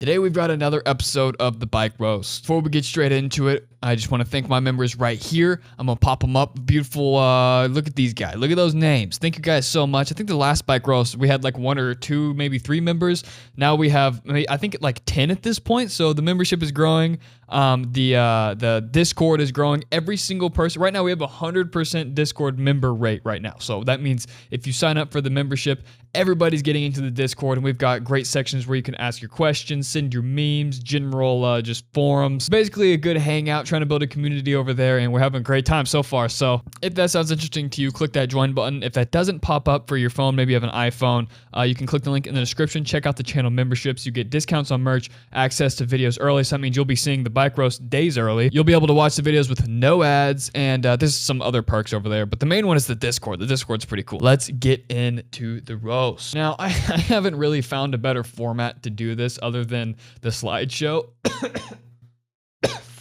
Today we've got another episode of the Bike Roast. Before we get straight into it, I just want to thank my members right here. I'm going to pop them up. Beautiful, look at these guys. Look at those names. Thank you guys so much. I think the last Bike Roast, we had like 1 or 2, maybe 3 members. Now we have, I think like 10 at this point. So the membership is growing. The Discord is growing. Every single person, right now we have a 100% Discord member rate right now. So that means if you sign up for the membership, everybody's getting into the Discord, and we've got great sections where you can ask your questions, send your memes, general just forums. Basically a good hangout, trying to build a community over there, and we're having a great time so far. So if that sounds interesting to you, click that join button. If that doesn't pop up for your phone, maybe you have an iPhone, you can click the link in the description. Check out the channel memberships. You get discounts on merch, access to videos early. So that means you'll be seeing the Bike Roast days early. You'll be able to watch the videos with no ads, and there's some other perks over there, but the main one is the Discord. The Discord's pretty cool. Let's get into the roast. Now, I haven't really found a better format to do this other than the slideshow.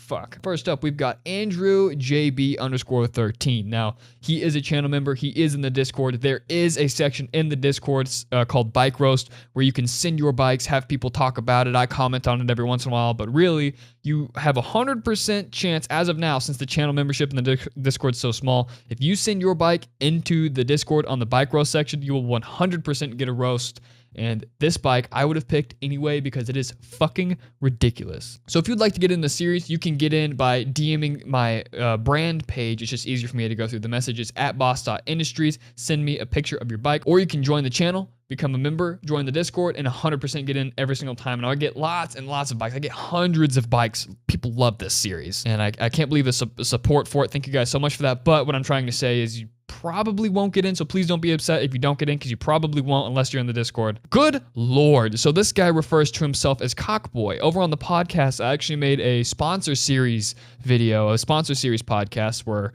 Fuck. First up, we've got Andrew JB_13. Now, he is a channel member. He is in the Discord. There is a section in the Discord called Bike Roast where you can send your bikes, have people talk about it. I comment on it every once in a while, but really, you have a 100% chance as of now, since the channel membership in the Discord is so small. If you send your bike into the Discord on the Bike Roast section, you will 100% get a roast. And this bike I would have picked anyway because it is fucking ridiculous. So if you'd like to get in the series, you can get in by DMing my brand page. It's just easier for me to go through the messages at boss.industries. Send me a picture of your bike, or you can join the channel, become a member, join the Discord, and 100% get in every single time. And I get lots and lots of bikes. I get hundreds of bikes. People love this series, and I can't believe the support for it. Thank you guys so much for that. But what I'm trying to say is you probably won't get in, so please don't be upset if you don't get in, because you probably won't unless you're in the Discord. Good Lord. So this guy refers to himself as Cockboy. Over on the podcast, I actually made a sponsor series video, a sponsor series podcast where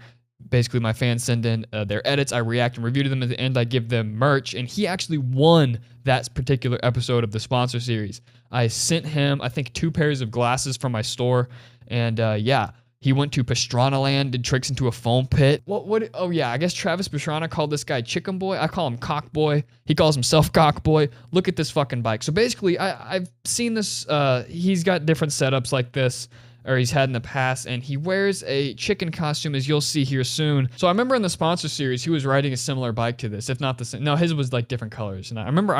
basically my fans send in their edits, I react and review to them. At the end, I give them merch, and he actually won that particular episode of the sponsor series. I sent him, I think, 2 pairs of glasses from my store, and yeah. He went to Pastrana Land, did tricks into a foam pit. What? Oh, yeah, I guess Travis Pastrana called this guy Chicken Boy. I call him Cock Boy. He calls himself Cock Boy. Look at this fucking bike. So basically, I've seen this. He's got different setups like this, or he's had in the past, and he wears a chicken costume, as you'll see here soon. So I remember in the sponsor series, he was riding a similar bike to this, if not the same. No, his was like different colors. And I remember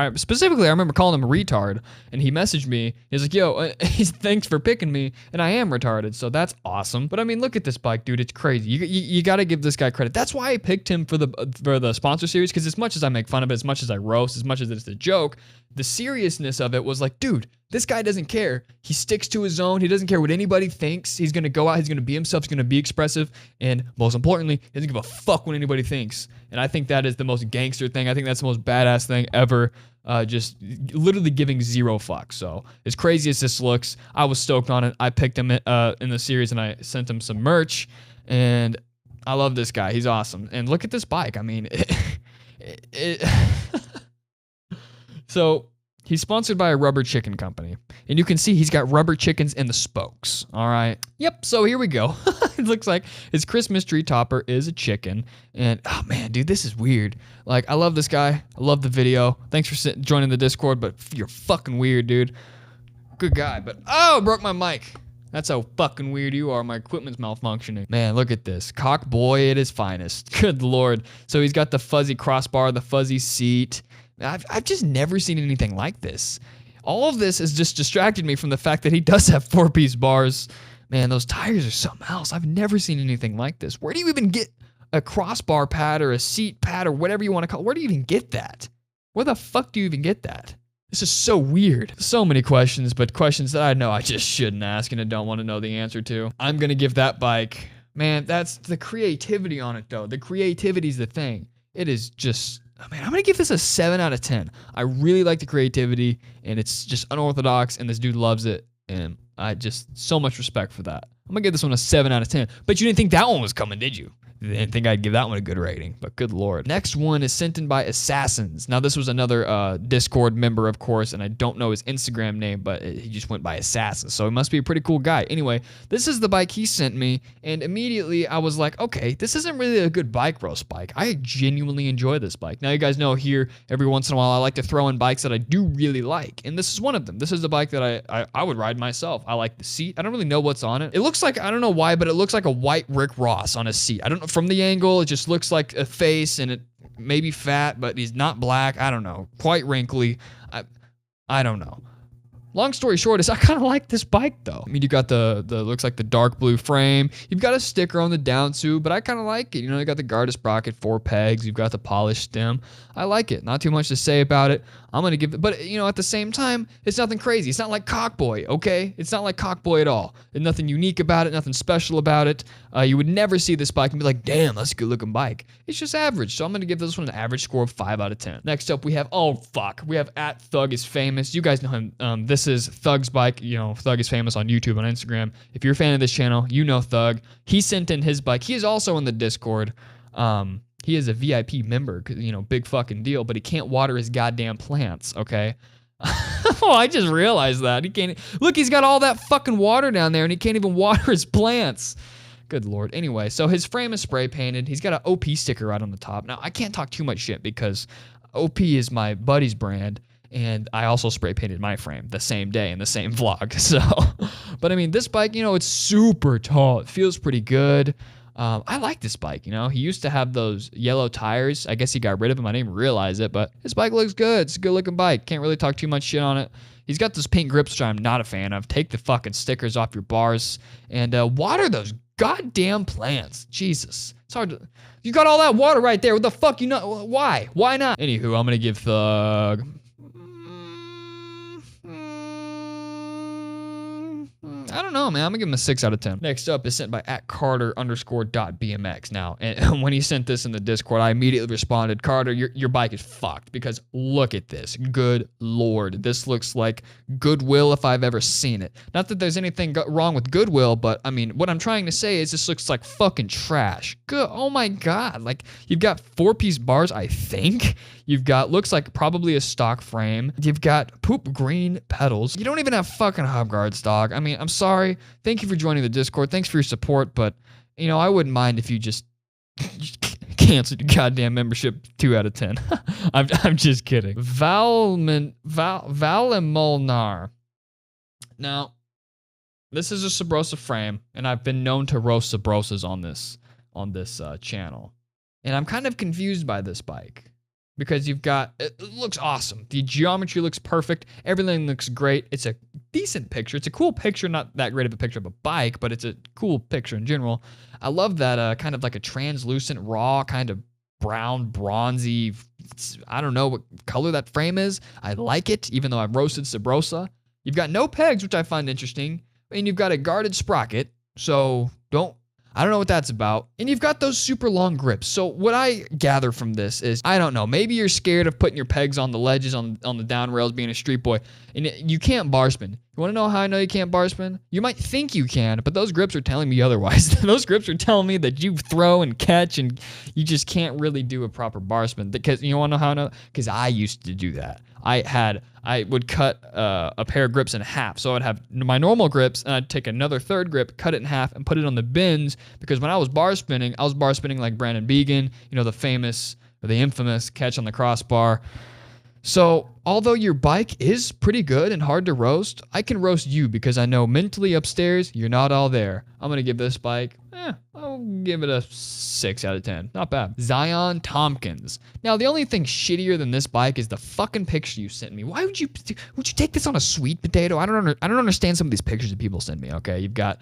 calling him a retard, and he messaged me. He's like, yo, thanks for picking me, and I am retarded, so that's awesome. But I mean, look at this bike, dude. It's crazy. You got to give this guy credit. That's why I picked him for the sponsor series, because as much as I make fun of it, as much as I roast, as much as it's a joke, the seriousness of it was like, dude, this guy doesn't care. He sticks to his own. He doesn't care what anybody thinks. He's going to go out. He's going to be himself. He's going to be expressive. And most importantly, he doesn't give a fuck what anybody thinks. And I think that is the most gangster thing. I think that's the most badass thing ever. Just literally giving 0 fucks. So as crazy as this looks, I was stoked on it. I picked him in the series, and I sent him some merch. And I love this guy. He's awesome. And look at this bike. I mean, So he's sponsored by a rubber chicken company, and you can see he's got rubber chickens in the spokes. All right. Yep. So here we go. It looks like his Christmas tree topper is a chicken. And oh man, dude, this is weird. Like, I love this guy. I love the video. Thanks for joining the Discord, but you're fucking weird, dude. Good guy, but oh, broke my mic. That's how fucking weird you are. My equipment's malfunctioning. Man, look at this. Cock boy at his finest. Good Lord. So he's got the fuzzy crossbar, the fuzzy seat. I've just never seen anything like this. All of this has just distracted me from the fact that he does have 4-piece bars. Man, those tires are something else. I've never seen anything like this. Where do you even get a crossbar pad or a seat pad or whatever you want to call it? Where do you even get that? Where the fuck do you even get that? This is so weird. So many questions, but questions that I know I just shouldn't ask and I don't want to know the answer to. I'm going to give that bike, man, that's the creativity on it, though. The creativity's the thing. It is just... Oh, man, I'm going to give this a 7 out of 10. I really like the creativity, and it's just unorthodox, and this dude loves it, and I just, so much respect for that. I'm gonna give this one a 7 out of 10. But you didn't think that one was coming, did you? You didn't think I'd give that one a good rating, but good lord. Next one is sent in by Assassins. Now, this was another Discord member, of course, and I don't know his Instagram name, but he just went by Assassins, so he must be a pretty cool guy. Anyway, this is the bike he sent me, and immediately I was like, okay, this isn't really a good bike roast bike. I genuinely enjoy this bike. Now, you guys know here, every once in a while, I like to throw in bikes that I do really like, and this is one of them. This is the bike that I would ride myself. I like the seat. I don't really know what's on it. It looks like, I don't know why, but it looks like a white Rick Ross on a seat. I don't know, from the angle, it just looks like a face, and it may be fat, but he's not black. I don't know. Quite wrinkly. I don't know. Long story short is I kind of like this bike though. I mean, you got the looks like the dark blue frame. You've got a sticker on the down tube, but I kind of like it. You know, you got the guard sprocket, 4 pegs. You've got the polished stem. I like it. Not too much to say about it. I'm going to give it, but you know, at the same time, it's nothing crazy. It's not like Cockboy, okay? It's not like Cockboy at all. There's nothing unique about it, nothing special about it. You would never see this bike and be like, damn, that's a good looking bike. It's just average. So I'm going to give this one an average score of 5 out of 10. Next up, we have, oh fuck, we have at Thug is Famous. You guys know him. This is Thug's bike. You know, Thug is Famous on YouTube, on Instagram. If you're a fan of this channel, you know Thug. He sent in his bike. He is also in the Discord. He is a VIP member, you know, big fucking deal, but he can't water his goddamn plants, okay? Oh, I just realized that. He can't, look, he's got all that fucking water down there and he can't even water his plants. Good lord. Anyway, so his frame is spray painted. He's got an OP sticker right on the top. Now, I can't talk too much shit because OP is my buddy's brand, and I also spray painted my frame the same day in the same vlog. So, but I mean, this bike, you know, it's super tall. It feels pretty good. I like this bike, you know. He used to have those yellow tires. I guess he got rid of them. I didn't even realize it, but his bike looks good. It's a good looking bike. Can't really talk too much shit on it. He's got those pink grips, which I'm not a fan of. Take the fucking stickers off your bars and water those goddamn plants. Jesus. It's hard to... You got all that water right there. What the fuck? You know... Why? Why not? Anywho, I'm going to give Thug... I don't know, man. I'm gonna give him a 6 out of 10. Next up is sent by @Carter_.bmx. Now, and when he sent this in the Discord, I immediately responded, Carter, your bike is fucked because look at this. Good lord. This looks like Goodwill if I've ever seen it. Not that there's anything wrong with Goodwill, but I mean, what I'm trying to say is this looks like fucking trash. Good. Oh my god. Like, you've got 4-piece bars, I think. You've got, looks like probably a stock frame. You've got poop green pedals. You don't even have fucking hub guards, dog. I mean, I'm sorry. Thank you for joining the Discord. Thanks for your support, but, you know, I wouldn't mind if you just canceled your goddamn membership 2 out of 10. I'm just kidding. Valimolnar. Now, this is a Subrosa frame, and I've been known to roast Subrosas on this channel. And I'm kind of confused by this bike. Because you've got, it looks awesome. The geometry looks perfect. Everything looks great. It's a decent picture. It's a cool picture, not that great of a picture of a bike, but it's a cool picture in general. I love that kind of like a translucent, raw, kind of brown, bronzy, I don't know what color that frame is. I like it, even though I've roasted Subrosa. You've got no pegs, which I find interesting. And you've got a guarded sprocket, so I don't know what that's about. And you've got those super long grips. So what I gather from this is, I don't know, maybe you're scared of putting your pegs on the ledges on the down rails being a street boy. And you can't bar spin. You want to know how I know you can't bar spin? You might think you can, but those grips are telling me otherwise. Those grips are telling me that you throw and catch and you just can't really do a proper bar spin. Because you want to know how I know? Because I used to do that. I would cut a pair of grips in half. So I'd have my normal grips, and I'd take another third grip, cut it in half, and put it on the bins. Because when I was bar spinning like Brandon Began, you know, the famous, or the infamous catch on the crossbar. So, although your bike is pretty good and hard to roast, I can roast you because I know mentally upstairs, you're not all there. I'm going to give this bike, I'll give it a 6 out of 10. Not bad. Zion Tompkins. Now, the only thing shittier than this bike is the fucking picture you sent me. Why would you take this on a sweet potato? I don't understand some of these pictures that people send me, okay? You've got,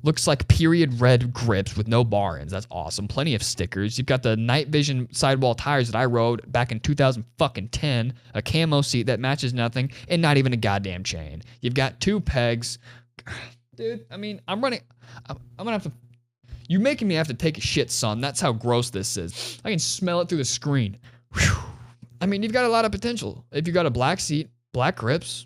looks like period red grips with no bar ends. That's awesome. Plenty of stickers. You've got the night vision sidewall tires that I rode back in 2010. A camo seat that matches nothing, and not even a goddamn chain. You've got 2 pegs. Dude, I mean, I'm gonna have to... You're making me have to take a shit, son. That's how gross this is. I can smell it through the screen. Whew. I mean, you've got a lot of potential. If you got a black seat, black grips,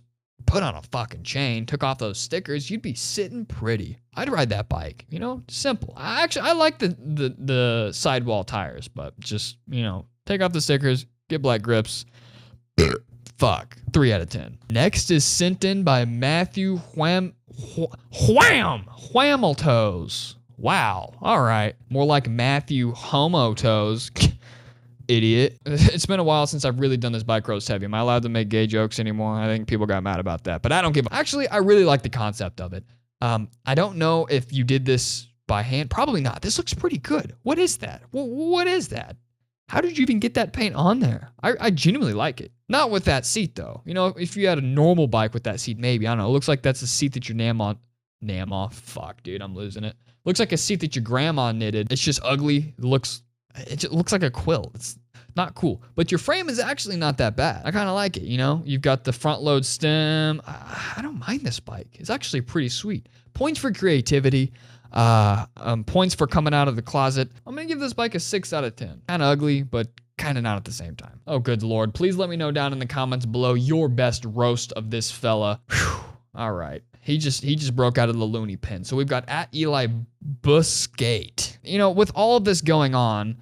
put on a fucking chain, took off those stickers, you'd be sitting pretty. I'd ride that bike, you know, simple. I like the sidewall tires, but just, you know, take off the stickers, get black grips. Fuck. 3 out of 10. Next is sent in by Matthew Whammeltoes. Wow. All right. More like Matthew Homotoes. Idiot. It's been a while since I've really done this bike roast heavy. Am I allowed to make gay jokes anymore? I think people got mad about that, but I don't give a... Actually, I really like the concept of it. I don't know if you did this by hand. Probably not. This looks pretty good. What is that? What is that? How did you even get that paint on there? I genuinely like it. Not with that seat, though. You know, if you had a normal bike with that seat, maybe. I don't know. It looks like that's a seat that your Nam-off. Fuck, dude. I'm losing it. Looks like a seat that your grandma knitted. It's just ugly. It just looks like a quilt. It's not cool. But your frame is actually not that bad. I kind of like it, you know? You've got the front load stem. I don't mind this bike. It's actually pretty sweet. Points for creativity. Points for coming out of the closet. I'm gonna give this bike a 6 out of 10. Kind of ugly, but kind of not at the same time. Oh, good Lord. Please let me know down in the comments below your best roast of this fella. Whew. All right. He just broke out of the loony pin. So we've got at Eli Busgate. You know, with all of this going on,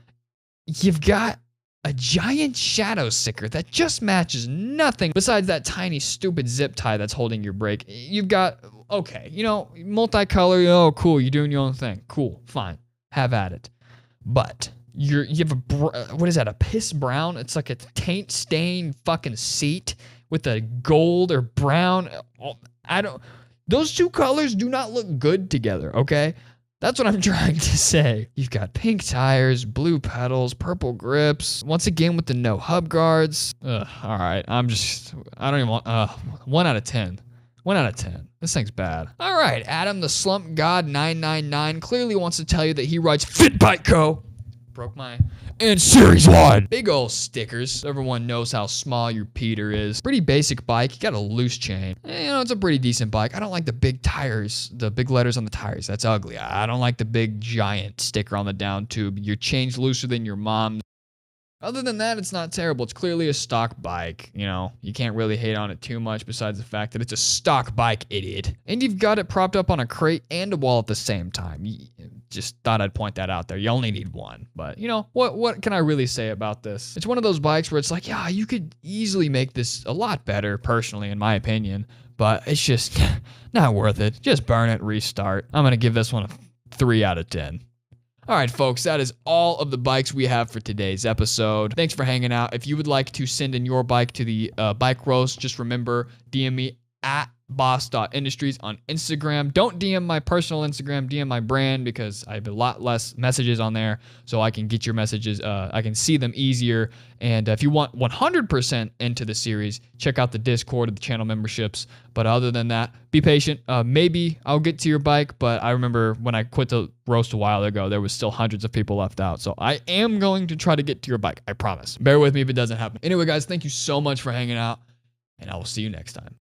you've got a giant shadow sticker that just matches nothing besides that tiny stupid zip tie that's holding your brake. You've got, okay, you know, multicolor, oh, cool, you're doing your own thing. Cool, fine, have at it. But you have what is that, a piss brown? It's like a taint stained fucking seat with a gold or brown. Those two colors do not look good together, okay? That's what I'm trying to say. You've got pink tires, blue pedals, purple grips. Once again with the no hub guards. All right, I don't even want, 1 out of 10. 1 out of 10. This thing's bad. All right, Adam the Slump God 999 clearly wants to tell you that he rides Fit Bike Co. Broke my... And Series 1. Big old stickers. Everyone knows how small your Peter is. Pretty basic bike. You got a loose chain. You know, it's a pretty decent bike. I don't like the big tires, the big letters on the tires. That's ugly. I don't like the big giant sticker on the down tube. Your chain's looser than your mom's. Other than that, it's not terrible. It's clearly a stock bike. You know, you can't really hate on it too much besides the fact that it's a stock bike, idiot. And you've got it propped up on a crate and a wall at the same time. Just thought I'd point that out there. You only need one. But, you know, what can I really say about this? It's one of those bikes where it's like, yeah, you could easily make this a lot better, personally, in my opinion. But it's just not worth it. Just burn it, restart. I'm going to give this one a 3 out of 10. All right, folks, that is all of the bikes we have for today's episode. Thanks for hanging out. If you would like to send in your bike to the bike roast, just remember, DM me at boss.industries on Instagram. Don't DM my personal Instagram, DM my brand, because I have a lot less messages on there, so I can get your messages, I can see them easier. And if you want 100% into the series, check out the Discord of the channel memberships. But other than that, be patient. Maybe I'll get to your bike, but I remember when I quit the roast a while ago, there was still hundreds of people left out. So I am going to try to get to your bike, I promise. Bear with me if it doesn't happen. Anyway, guys, thank you so much for hanging out, and I will see you next time.